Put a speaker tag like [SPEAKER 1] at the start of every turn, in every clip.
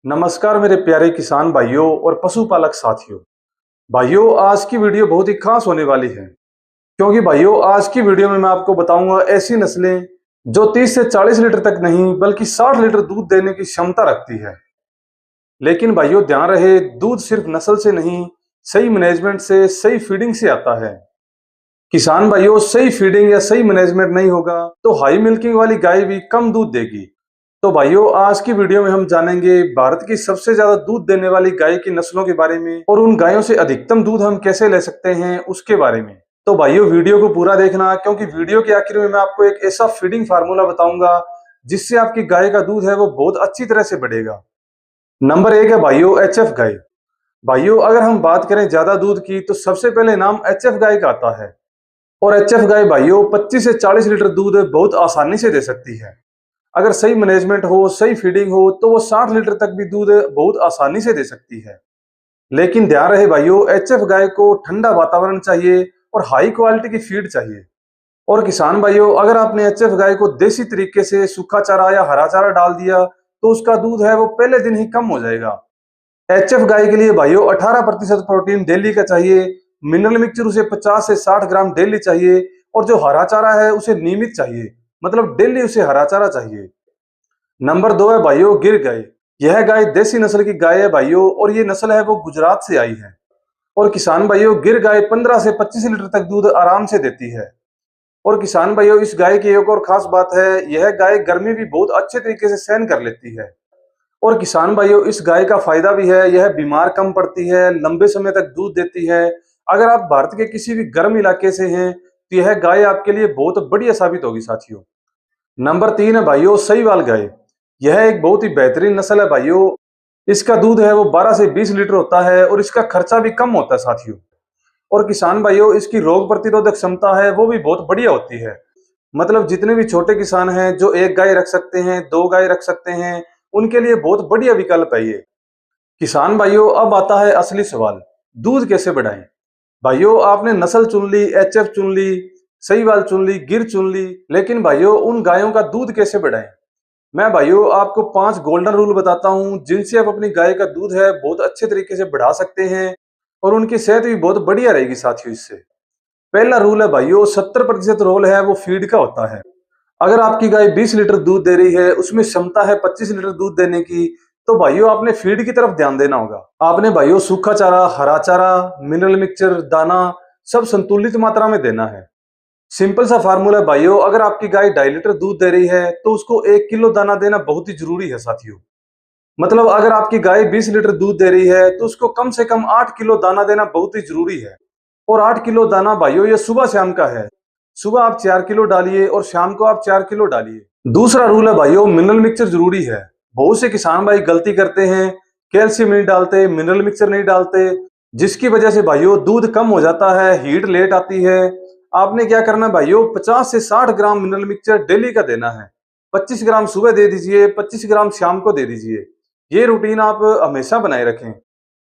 [SPEAKER 1] नमस्कार मेरे प्यारे किसान भाइयों और पशुपालक साथियों। भाइयों, आज की वीडियो बहुत ही खास होने वाली है, क्योंकि भाइयों आज की वीडियो में मैं आपको बताऊंगा ऐसी नस्लें जो 30 से 40 लीटर तक नहीं बल्कि 60 लीटर दूध देने की क्षमता रखती है। लेकिन भाइयों ध्यान रहे, दूध सिर्फ नस्ल से नहीं, सही मैनेजमेंट से, सही फीडिंग से आता है। किसान भाइयों, सही फीडिंग या सही मैनेजमेंट नहीं होगा तो हाई मिल्किंग वाली गाय भी कम दूध देगी। तो भाइयों आज की वीडियो में हम जानेंगे भारत की सबसे ज्यादा दूध देने वाली गाय की नस्लों के बारे में और उन गायों से अधिकतम दूध हम कैसे ले सकते हैं उसके बारे में। तो भाइयों वीडियो को पूरा देखना, क्योंकि वीडियो के आखिर में मैं आपको एक ऐसा फीडिंग फार्मूला बताऊंगा जिससे आपकी गाय का दूध है वो बहुत अच्छी तरह से बढ़ेगा। नंबर 1 है भाइयों एचएफ गाय। भाइयों अगर हम बात करें ज्यादा दूध की तो सबसे पहले नाम एचएफ गाय का आता है। और एचएफ गाय भाइयों 25 से 40 लीटर दूध बहुत आसानी से दे सकती है। अगर सही मैनेजमेंट हो, सही फीडिंग हो तो वो 60 लीटर तक भी दूध बहुत आसानी से दे सकती है। लेकिन ध्यान रहे भाइयों, एचएफ गाय को ठंडा वातावरण चाहिए और हाई क्वालिटी की फीड चाहिए। और किसान भाइयों अगर आपने एचएफ गाय को देसी तरीके से सूखा चारा या हरा चारा डाल दिया तो उसका दूध है वो पहले दिन ही कम हो जाएगा। एचएफ गाय के लिए भाइयों 18% प्रोटीन डेली का चाहिए। मिनरल मिक्सचर उसे 50 से 60 ग्राम डेली चाहिए। और जो हरा चारा है उसे नियमित चाहिए, मतलब डेली उसे हरा चारा चाहिए। नंबर 2 है भाइयों गिर गाय। यह गाय देसी नस्ल की गाय है भाइयों, और ये नस्ल है वो गुजरात से आई है। और किसान भाइयों गिर गाय 15 से 25 लीटर तक दूध आराम से देती है। और किसान भाइयों इस गाय की एक और खास बात है, यह गाय गर्मी भी बहुत अच्छे तरीके से सहन कर लेती है। और किसान भाइयों इस गाय का फायदा भी है, यह बीमार कम पड़ती है, लंबे समय तक दूध देती है। अगर आप भारत के किसी भी गर्म इलाके से हैं तो यह गाय आपके लिए बहुत बढ़िया साबित होगी साथियों। नंबर 3 है भाइयों सहीवाल गाय। यह एक बहुत ही बेहतरीन नस्ल है भाइयों। इसका दूध है वो 12 से 20 लीटर होता है और इसका खर्चा भी कम होता है साथियों। और किसान भाइयों इसकी रोग प्रतिरोधक क्षमता है वो भी बहुत बढ़िया होती है। मतलब जितने भी छोटे किसान हैं जो एक गाय रख सकते हैं, दो गाय रख सकते हैं, उनके लिए बहुत बढ़िया विकल्प है ये। किसान भाइयों अब आता है असली सवाल, दूध कैसे बढ़ाएं। भाइयों आपने नस्ल चुन ली, एचएफ चुन ली, सहीवाल चुन ली, गिर चुन ली, लेकिन भाइयों उन गायों का दूध कैसे बढ़ाएं। मैं भाइयों आपको 5 गोल्डन रूल बताता हूं जिनसे आप अपनी गाय का दूध है बहुत अच्छे तरीके से बढ़ा सकते हैं और उनकी सेहत भी बहुत बढ़िया रहेगी साथियों इससे। पहला रूल है भाइयों 70% रोल है वो फीड का होता है। अगर आपकी गाय 20 लीटर दूध दे रही है, उसमें क्षमता है 25 लीटर दूध देने की, तो भाइयों आपने फीड की तरफ ध्यान देना होगा। आपने भाइयों सूखा चारा, हरा चारा, मिनरल मिक्सचर, दाना सब संतुलित मात्रा में देना है। सिंपल सा फार्मूला है भाइयों, अगर आपकी गाय 2.5 लीटर दूध दे रही है तो उसको 1 किलो दाना देना बहुत ही जरूरी है साथियों। मतलब अगर आपकी गाय 20 लीटर दूध दे रही है तो उसको कम से कम 8 किलो दाना देना बहुत ही जरूरी है। और 8 किलो दाना भाइयों ये सुबह शाम का है। सुबह आप 4 किलो डालिए और शाम को आप 4 किलो डालिए। दूसरा रूल है भाइयों मिनरल मिक्सचर जरूरी है। बहुत से किसान भाई गलती करते हैं, कैल्शियम नहीं डालते, मिनरल मिक्सचर नहीं डालते, जिसकी वजह से भाइयों दूध कम हो जाता है, हीट लेट आती है। आपने क्या करना है भाइयों, 50 से 60 ग्राम मिनरल मिक्सचर डेली का देना है। 25 ग्राम सुबह दे दीजिए, 25 ग्राम शाम को दे दीजिए। ये रूटीन आप हमेशा बनाए रखें।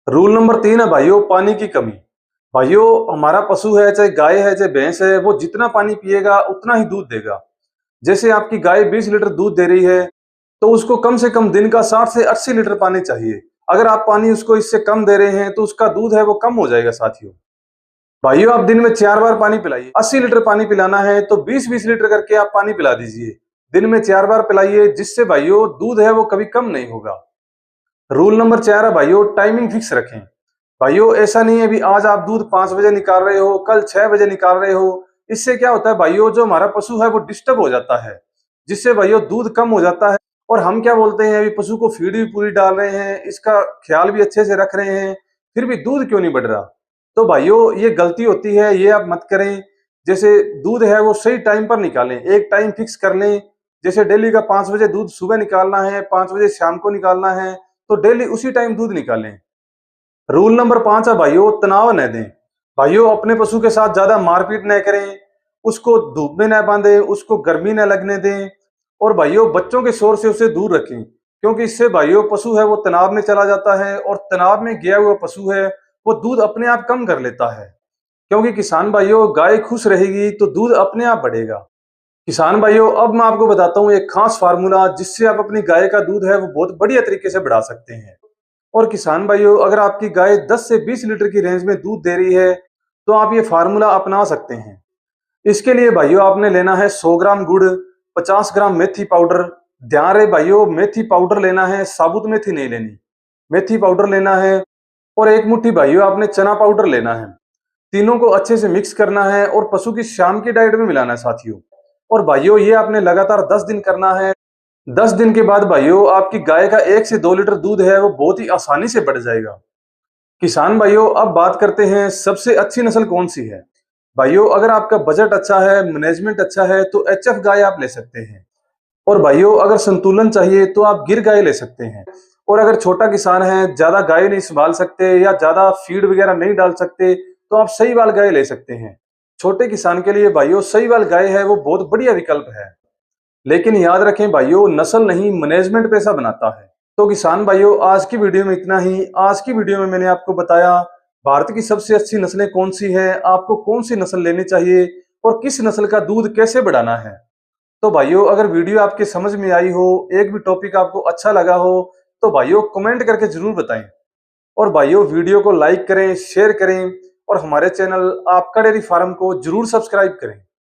[SPEAKER 1] रूल नंबर 3 है भाइयों पानी की कमी। भाइयों हमारा पशु है, चाहे गाय है चाहे भैंस है, वो जितना पानी पिएगा उतना ही दूध देगा। जैसे आपकी गाय 20 लीटर दूध दे रही है तो उसको कम से कम दिन का 60 से 80 लीटर पानी चाहिए। अगर आप पानी उसको इससे कम दे रहे हैं तो उसका दूध है वो कम हो जाएगा साथियों। भाइयों आप दिन में 4 बार पानी पिलाइए। 80 लीटर पानी पिलाना है तो 20-20 लीटर करके आप पानी पिला दीजिए। दिन में 4 बार पिलाइए, जिससे भाइयों दूध है वो कभी कम नहीं होगा। रूल नंबर 4 है भाइयों टाइमिंग फिक्स रखें। भाइयों ऐसा नहीं है भी आज आप दूध 5 बजे निकाल रहे हो, कल 6 बजे निकाल रहे हो। इससे क्या होता है भाइयों, जो हमारा पशु है वो डिस्टर्ब हो जाता है, जिससे भाइयों दूध कम हो जाता है। और हम क्या बोलते हैं, अभी पशु को फीड भी पूरी डाल रहे हैं, इसका ख्याल भी अच्छे से रख रहे हैं, फिर भी दूध क्यों नहीं बढ़ रहा। तो भाइयों ये गलती होती है, ये आप मत करें। जैसे दूध है वो सही टाइम पर निकालें, एक टाइम फिक्स कर लें। जैसे डेली का 5 बजे दूध सुबह निकालना है, 5 बजे शाम को निकालना है, तो डेली उसी टाइम दूध निकालें। रूल नंबर 5 है भाइयों तनाव न दें। भाइयों अपने पशु के साथ ज्यादा मारपीट न करें, उसको धूप में न बांधें, उसको गर्मी न लगने दें। और भाइयों बच्चों के शोर से उसे दूर रखें, क्योंकि इससे भाइयों पशु है वो तनाव में चला जाता है, और तनाव में गया हुआ पशु है वो दूध अपने आप कम कर लेता है। क्योंकि किसान भाइयों गाय खुश रहेगी तो दूध अपने आप बढ़ेगा। किसान भाइयों, अब मैं आपको बताता हूँ एक खास फार्मूला जिससे आप अपनी गाय का दूध है वो बहुत बढ़िया तरीके से बढ़ा सकते हैं। और किसान भाइयों, अगर आपकी गाय 10 से 20 लीटर की रेंज में दूध दे रही है तो आप ये फार्मूला अपना सकते हैं। इसके लिए भाइयों आपने लेना है 100 ग्राम गुड़, 50 ग्राम मेथी पाउडर। ध्यान रहे भाइयों, मेथी पाउडर लेना है, साबुत मेथी नहीं लेनी। मेथी पाउडर लेना है और एक मुट्ठी भाइयों आपने चना पाउडर लेना है। तीनों को अच्छे से मिक्स करना है और पशु की शाम की डाइट में मिलाना है साथियों। और भाइयों ये आपने लगातार 10 दिन करना है। 10 दिन के बाद भाइयों आपकी गाय का 1 से 2 लीटर दूध है वो बहुत ही आसानी से बढ़ जाएगा। किसान भाइयों, अब बात करते हैं सबसे अच्छी नस्ल कौन सी है। भाइयों अगर आपका बजट अच्छा है, मैनेजमेंट अच्छा है तो एचएफ गाय आप ले सकते हैं। और भाइयों अगर संतुलन चाहिए तो आप गिर गाय ले सकते हैं। और अगर छोटा किसान है, ज्यादा गाय नहीं संभाल सकते या ज्यादा फीड वगैरह नहीं डाल सकते तो आप सहीवाल गाय ले सकते हैं। छोटे किसान के लिए भाइयों सहीवाल गाय है वो बहुत बढ़िया विकल्प है। लेकिन याद रखें भाइयों, नस्ल नहीं मैनेजमेंट पैसा बनाता है। तो किसान भाइयों, आज की वीडियो में इतना ही। आज की वीडियो में मैंने आपको बताया भारत की सबसे अच्छी नस्लें कौन सी है, आपको कौन सी नस्ल लेनी चाहिए और किस नस्ल का दूध कैसे बढ़ाना है। तो भाइयों अगर वीडियो आपके समझ में आई हो, एक भी टॉपिक आपको अच्छा लगा हो तो भाइयों कमेंट करके जरूर बताएं। और भाइयों वीडियो को लाइक करें, शेयर करें और हमारे चैनल आपका डेयरी फार्म को जरूर सब्सक्राइब करें।